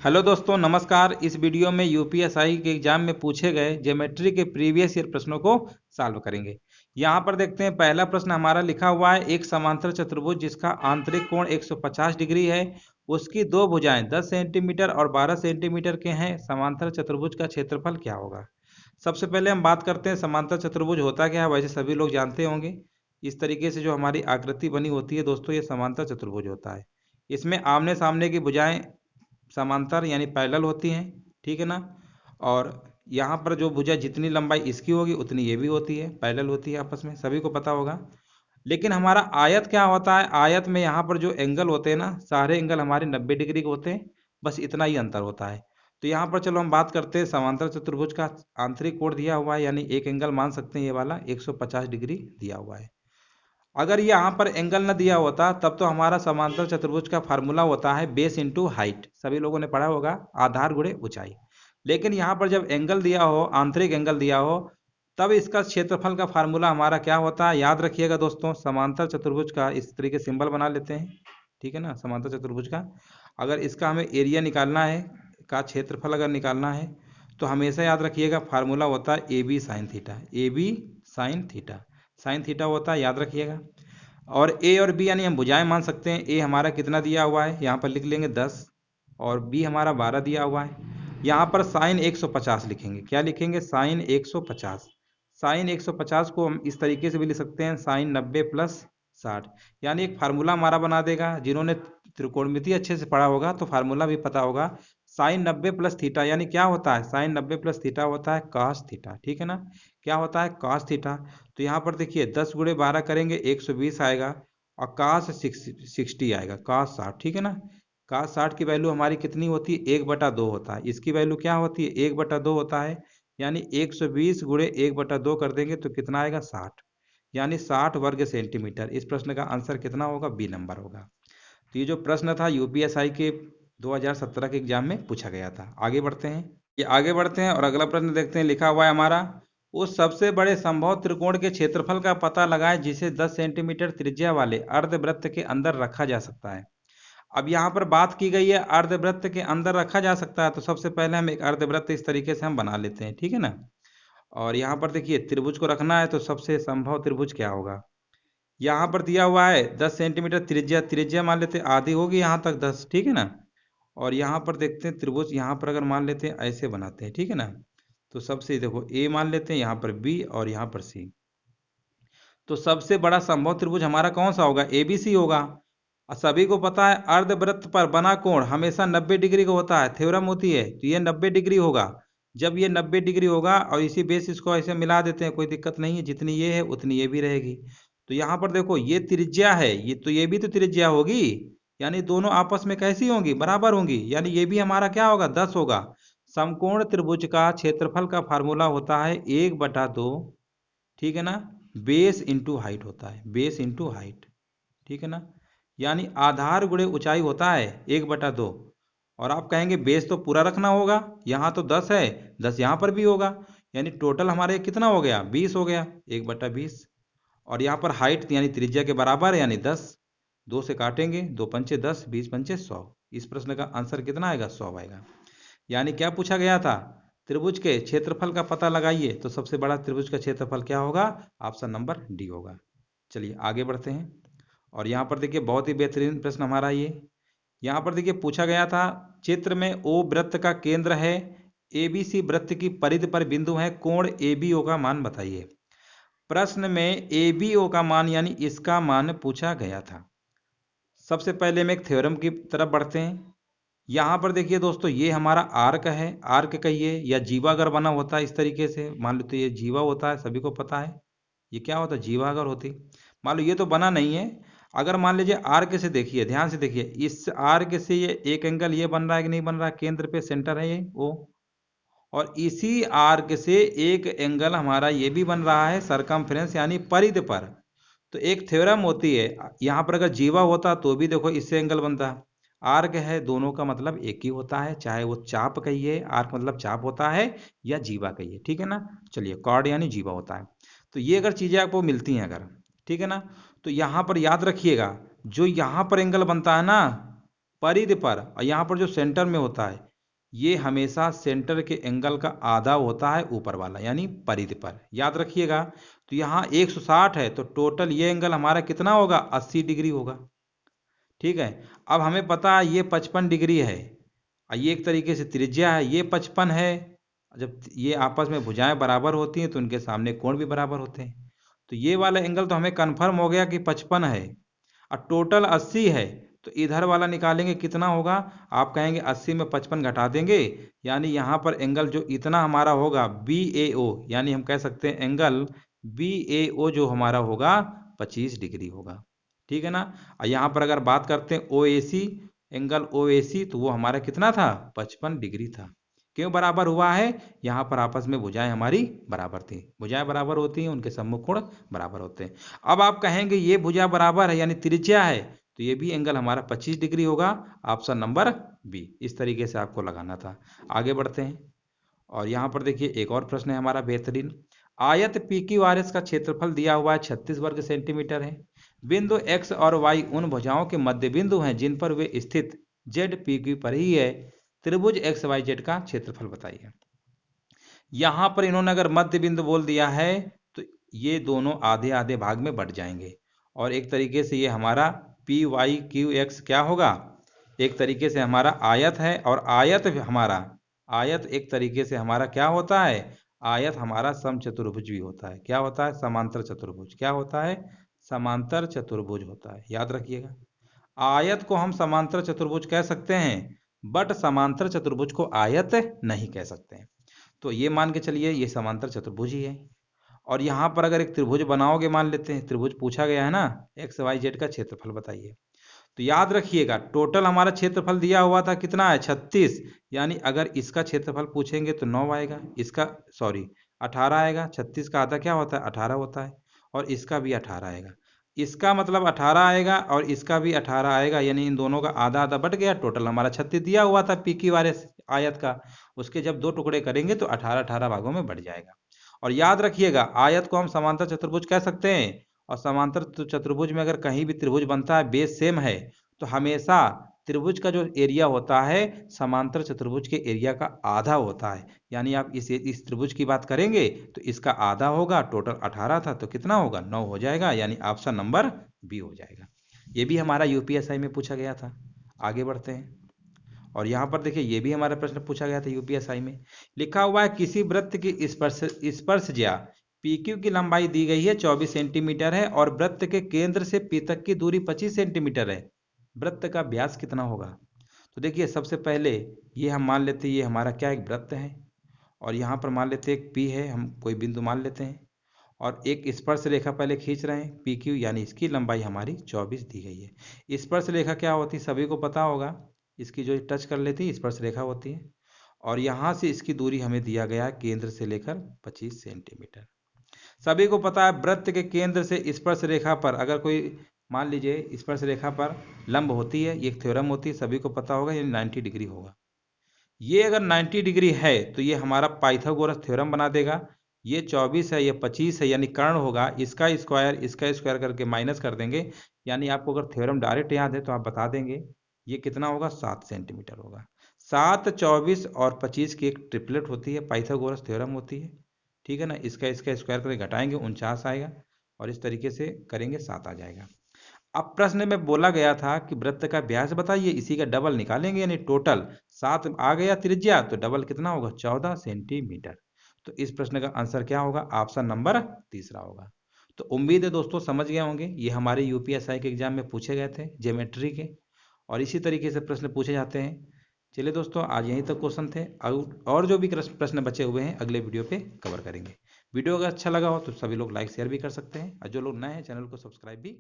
Hello दोस्तों, नमस्कार। इस वीडियो में यूपीएसआई के एग्जाम में पूछे गए ज्योमेट्री के प्रीवियस ईयर प्रश्नों को सॉल्व करेंगे। यहाँ पर देखते हैं, पहला प्रश्न हमारा लिखा हुआ है, एक समांतर चतुर्भुज जिसका आंतरिक कोण 150 डिग्री है, उसकी दो भुजाएं 10 सेंटीमीटर और 12 सेंटीमीटर के हैं, समांतर चतुर्भुज का क्षेत्रफल क्या होगा। सबसे पहले हम बात करते हैं समांतर चतुर्भुज होता क्या है। वैसे सभी लोग जानते होंगे, इस तरीके से जो हमारी आकृति बनी होती है दोस्तों, ये समांतर चतुर्भुज होता है। इसमें आमने सामने की भुजाएं समांतर यानी पैरेलल होती हैं, ठीक है ना। और यहाँ पर जो भुजा जितनी लंबाई इसकी होगी उतनी ये भी होती है, पैरेलल होती है आपस में, सभी को पता होगा। लेकिन हमारा आयत क्या होता है, आयत में यहाँ पर जो एंगल होते हैं ना, सारे एंगल हमारे 90 डिग्री के होते हैं, बस इतना ही अंतर होता है। तो यहाँ पर चलो हम बात करते हैं समांतर चतुर्भुज का आंतरिक कोण दिया हुआ है, यानी एक एंगल मान सकते हैं ये वाला 150 डिग्री दिया हुआ है। अगर यहाँ पर एंगल न दिया होता तब तो हमारा समांतर चतुर्भुज का फार्मूला होता है बेस इंटू हाइट, सभी लोगों ने पढ़ा होगा, आधार गुणे ऊंचाई। लेकिन यहाँ पर जब एंगल दिया हो, आंतरिक एंगल दिया हो, तब इसका क्षेत्रफल का फार्मूला हमारा क्या होता है, याद रखिएगा दोस्तों। समांतर चतुर्भुज का इस तरीके सिंबल बना लेते हैं, ठीक है ना। समांतर चतुर्भुज का अगर इसका हमें एरिया निकालना है, का क्षेत्रफल अगर निकालना है, तो हमेशा याद रखिएगा फार्मूला होता है A B sine theta, A B sine theta, sine theta होता है, याद रखिएगा। और ए और बी यानी हम भुजाएं मान सकते हैं। ए हमारा कितना दिया हुआ है, यहाँ पर लिख लेंगे 10, और बी हमारा 12 दिया हुआ है। यहाँ पर साइन 150 लिखेंगे, क्या लिखेंगे, साइन 150। साइन 150 को हम इस तरीके से भी लिख सकते हैं, साइन 90 प्लस 60, यानी एक फार्मूला हमारा बना देगा। जिन्होंने त्रिकोणमिति अच्छे से पढ़ा होगा तो फार्मूला भी पता होगा। साइन 90 प्लस थीटा यानी क्या होता है, साइन 90 प्लस थीटा होता है कॉस थीटा, ठीक है ना। क्या होता है, कॉस थीटा। तो यहाँ पर देखिए 10 गुणे 12 करेंगे 120 आएगा, और काश 60 आएगा, काश 60, ठीक है ना। काश 60 की वैल्यू हमारी कितनी होती है, 1/2 होता है। इसकी वैल्यू क्या होती है, 1/2 होता है। यानी 120 गुणे 1/2 कर देंगे तो कितना आएगा, 60, यानी 60 वर्ग सेंटीमीटर। इस प्रश्न का आंसर कितना होगा, बी नंबर होगा। तो ये जो प्रश्न था यूपीएसआई के 2017 के एग्जाम में पूछा गया था। आगे बढ़ते हैं, ये आगे बढ़ते हैं और अगला प्रश्न देखते हैं। लिखा हुआ है हमारा, उस सबसे बड़े संभव त्रिकोण के क्षेत्रफल का पता लगाएं जिसे 10 सेंटीमीटर त्रिज्या वाले अर्धवृत्त के अंदर रखा जा सकता है। अब यहाँ पर बात की गई है अर्धवृत्त के अंदर रखा जा सकता है, तो सबसे पहले हम एक अर्धवृत्त इस तरीके से हम बना लेते हैं, ठीक है ना। और यहाँ पर देखिए त्रिभुज को रखना है, तो सबसे संभव त्रिभुज क्या होगा। यहाँ पर दिया हुआ है 10 सेंटीमीटर त्रिज्या, त्रिज्या मान लेते हैं आधी होगी यहाँ तक 10, ठीक है ना। और यहाँ पर देखते हैं त्रिभुज, यहाँ पर अगर मान लेते हैं ऐसे बनाते हैं, ठीक है ना। तो सबसे देखो ए मान लेते हैं, यहाँ पर बी और यहाँ पर सी। तो सबसे बड़ा संभव त्रिभुज हमारा कौन सा होगा, एबीसी होगा। और सभी को पता है अर्धवृत्त पर बना कोण हमेशा 90 डिग्री का होता है, थ्योरम होती है, तो ये 90 डिग्री होगा। जब ये 90 डिग्री होगा और इसी बेस इसको ऐसे मिला देते हैं, कोई दिक्कत नहीं है, जितनी ये है उतनी ये भी रहेगी। तो यहाँ पर देखो ये त्रिज्या है, ये तो ये भी तो त्रिज्या होगी, यानी दोनों आपस में कैसी होंगी, बराबर होंगी, यानी ये भी हमारा क्या होगा, 10 होगा। समकोण त्रिभुज का क्षेत्रफल का फार्मूला होता है 1/2, ठीक है ना, बेस इंटू हाइट होता है, बेस इंटू हाइट, ठीक है ना। यानी आधार गुणे ऊंचाई होता है 1/2। और आप कहेंगे बेस तो पूरा रखना होगा, यहाँ तो 10 है, 10 यहाँ पर भी होगा, यानी टोटल हमारे कितना हो गया, 20 हो गया, 1/20। और यहाँ पर हाइट यानी त्रिज्या के बराबर है, यानी 10, 2 से काटेंगे, 2 पंचे 10, 20 पंचे 100। इस प्रश्न का आंसर कितना आएगा, 100 आएगा। यानी क्या पूछा गया था, त्रिभुज के क्षेत्रफल का पता लगाइए, तो सबसे बड़ा त्रिभुज का क्षेत्रफल क्या होगा, ऑप्शन नंबर डी होगा। चलिए आगे बढ़ते हैं। और यहाँ पर देखिए बहुत ही बेहतरीन प्रश्न हमारा ये, यहाँ पर देखिए पूछा गया था, चित्र में ओ वृत्त का केंद्र है, एबीसी वृत्त की परिधि पर बिंदु है, कोण एबीओ का मान बताइए। प्रश्न में एबीओ का मान यानी इसका मान पूछा गया था। सबसे पहले हम एक थ्योरम की तरफ बढ़ते हैं। यहाँ पर देखिए दोस्तों, ये हमारा आर्क है, आर्क कहिए या जीवा अगर बना होता है इस तरीके से, मान लो तो ये जीवा होता है, सभी को पता है ये क्या होता है, जीवा अगर होती। मान लो ये तो बना नहीं है, अगर मान लीजिए आर्क से देखिए, ध्यान से देखिए, इस आर्क से ये एक एंगल ये बन रहा है कि नहीं बन रहा है, केंद्र पे सेंटर है ये ओ, और इसी आर्क से एक एंगल हमारा ये भी बन रहा है सरकमफ्रेंस यानी परिधि पर। तो एक थ्योरम होती है, यहाँ पर अगर जीवा होता तो भी देखो इससे एंगल बनता, आर्क है, दोनों का मतलब एक ही होता है, चाहे वो चाप कहिए, आर्क मतलब चाप होता है, या जीवा कहिए, ठीक है ना। चलिए कॉर्ड यानी जीवा होता है। तो ये अगर चीजें आपको मिलती हैं अगर, ठीक है ना, तो यहाँ पर याद रखिएगा, जो यहाँ पर एंगल बनता है ना परिधि पर, और यहाँ पर जो सेंटर में होता है, ये हमेशा सेंटर के एंगल का आधा होता है ऊपर वाला, यानी परिधि पर, याद रखिएगा। तो यहाँ 160 है तो टोटल ये एंगल हमारा कितना होगा, 80 डिग्री होगा। ठीक है, अब हमें पता है ये 55 डिग्री है, ये एक तरीके से त्रिज्या है, ये 55 है। जब ये आपस में भुजाएं बराबर होती हैं तो उनके सामने कोण भी बराबर होते हैं। तो ये वाला एंगल तो हमें कंफर्म हो गया कि 55 है, और टोटल 80 है। तो इधर वाला निकालेंगे कितना होगा, आप कहेंगे 80 में 55 घटा देंगे, यानी यहाँ पर एंगल जो इतना हमारा होगा BAO, यानी हम कह सकते हैं एंगल BAO जो हमारा होगा 25 डिग्री होगा। ठीक है ना। और यहाँ पर अगर बात करते हैं OAC, एंगल OAC, तो वो हमारा कितना था, 55 डिग्री था। क्यों बराबर हुआ है, यहाँ पर आपस में भुजाएं हमारी बराबर थी, भुजाएं बराबर होती हैं उनके सम्मुख कोण बराबर होते हैं। अब आप कहेंगे ये भुजा बराबर है यानी त्रिज्या है, तो ये भी एंगल हमारा 25 डिग्री होगा, ऑप्शन नंबर बी। इस तरीके से आपको लगाना था। आगे बढ़ते हैं, और यहाँ पर देखिए एक और प्रश्न है हमारा बेहतरीन। आयत PQRS का क्षेत्रफल दिया हुआ है 36 वर्ग सेंटीमीटर है। बिंदु x और y उन भुजाओं के मध्य बिंदु हैं जिन पर वे स्थित ZPQ पर ही है। त्रिभुज XYZ का क्षेत्रफल बताइए। यहाँ पर इन्होंने अगर मध्य बिंदु बोल दिया है तो ये दोनों आधे आधे भाग में बढ़ जाएंगे, और एक तरीके से ये हमारा PYQX क्या होगा, एक तरीके से हमारा आयत है, और आयत एक तरीके से हमारा क्या होता है, आयत हमारा समचतुर्भुज भी होता है। क्या होता है, समांतर चतुर्भुज। क्या होता है, समांतर चतुर्भुज होता है, याद रखिएगा। आयत को हम समांतर चतुर्भुज कह सकते हैं, बट समांतर चतुर्भुज को आयत नहीं कह सकते हैं। तो ये मान के चलिए ये समांतर चतुर्भुज ही है। और यहाँ पर अगर एक त्रिभुज बनाओगे, मान लेते हैं त्रिभुज पूछा गया है ना, XYZ का क्षेत्रफल बताइए। तो याद रखिएगा टोटल हमारा क्षेत्रफल दिया हुआ था कितना है, 36, यानी अगर इसका क्षेत्रफल पूछेंगे तो 9 आएगा, इसका 18 आएगा। 36 का आधा क्या होता है, 18 होता है, और इसका भी 18 आएगा। इसका मतलब 18 आएगा और इसका भी 18 आएगा, यानी इन दोनों का आधा आधा बट गया। टोटल हमारा 36 दिया हुआ था PQRS आयत का, उसके जब दो टुकड़े करेंगे तो 18 भागों में बढ़ जाएगा। और याद रखिएगा आयत को हम समांतर चतुर्भुज कह सकते हैं, और समांतर चतुर्भुज में अगर कहीं भी त्रिभुज बनता है, बेस सेम है, तो हमेशा त्रिभुज का जो एरिया होता है समांतर चतुर्भुज के एरिया का आधा होता है। यानी आप इस त्रिभुज की बात करेंगे तो इसका आधा होगा, टोटल 18 था तो कितना होगा, 9 हो जाएगा, यानी ऑप्शन नंबर बी हो जाएगा। ये भी हमारा UPSI में पूछा गया था। आगे बढ़ते हैं, और यहाँ पर देखिए ये भी हमारा प्रश्न पूछा गया था UPSI में। लिखा हुआ है किसी वृत्त की स्पर्शज्या PQ की लंबाई दी गई है 24 सेंटीमीटर है, और वृत्त के केंद्र से P तक की दूरी 25 सेंटीमीटर है। वृत्त का व्यास कितना होगा। तो देखिए सबसे पहले ये हम मान लेते हैं ये हमारा क्या एक वृत्त है, और यहाँ पर मान लेते हैं एक P है, हम कोई बिंदु मान लेते हैं, और एक स्पर्श रेखा पहले खींच रहे हैं PQ, यानी इसकी लंबाई हमारी 24 दी गई है। स्पर्श रेखा क्या होती है सभी को पता होगा, इसकी जो टच कर लेती है स्पर्श रेखा होती है, और यहाँ से इसकी दूरी हमें दिया गया है केंद्र से लेकर 25 सेंटीमीटर। सभी को पता है वृत्त के केंद्र से स्पर्श रेखा पर अगर कोई मान लीजिए स्पर्श रेखा पर लंब होती है, ये एक थ्योरम होती है, सभी को पता होगा, ये 90 डिग्री होगा। ये अगर 90 डिग्री है तो ये हमारा पाइथागोरस थ्योरम बना देगा। ये 24 है, ये 25 है, यानी कर्ण होगा, इसका स्क्वायर करके माइनस कर देंगे, यानी आपको अगर थ्योरम डायरेक्ट याद है तो आप बता देंगे ये कितना होगा, 7 सेंटीमीटर होगा। 7, 24 और 25 की एक ट्रिपलेट होती है, पाइथागोरस थ्योरम होती है। ठीक है ना, इसका स्क्वायर करके घटाएंगे 49 आएगा, और इस तरीके से करेंगे 7 आ जाएगा। अब प्रश्न में बोला गया था कि वृत्त का व्यास बताइए, इसी का डबल निकालेंगे, यानी टोटल 7 आ गया त्रिज्या, तो डबल कितना होगा, 14 सेंटीमीटर। तो इस प्रश्न का आंसर क्या होगा, ऑप्शन नंबर तीसरा होगा। तो उम्मीद है दोस्तों समझ गए होंगे, ये हमारे UPSI के एग्जाम में पूछे गए थे ज्योमेट्री के, और इसी तरीके से प्रश्न पूछे जाते हैं। चलिए दोस्तों आज यहीं तक क्वेश्चन थे, और जो भी प्रश्न बचे हुए हैं अगले वीडियो पे कवर करेंगे। वीडियो अगर अच्छा लगा हो तो सभी लोग लाइक शेयर भी कर सकते हैं, और जो लोग नए हैं चैनल को सब्सक्राइब भी